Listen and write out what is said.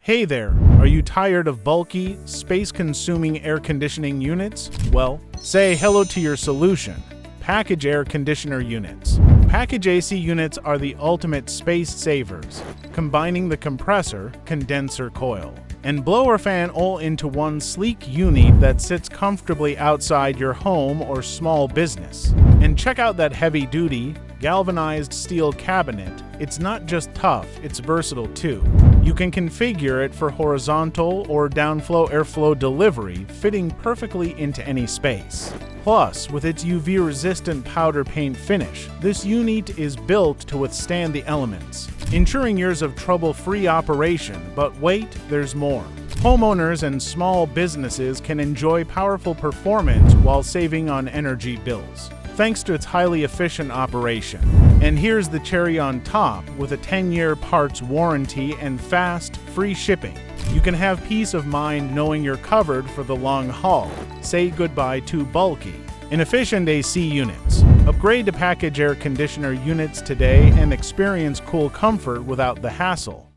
Hey there, are you tired of bulky, space-consuming air conditioning units? Well, say hello to your solution, package air conditioner units. Package AC units are the ultimate space savers, combining the compressor, condenser coil, and blower fan all into one sleek unit that sits comfortably outside your home or small business. And check out that heavy-duty, galvanized steel cabinet. It's not just tough, it's versatile too. You can configure it for horizontal or downflow airflow delivery, fitting perfectly into any space. Plus, with its UV-resistant powder paint finish, this unit is built to withstand the elements, ensuring years of trouble-free operation. But wait, there's more. Homeowners and small businesses can enjoy powerful performance while saving on energy bills, thanks to its highly efficient operation. And here's the cherry on top, with a 10-year parts warranty and fast, free shipping. You can have peace of mind knowing you're covered for the long haul. Say goodbye to bulky, inefficient AC units. Upgrade to package air conditioner units today and experience cool comfort without the hassle.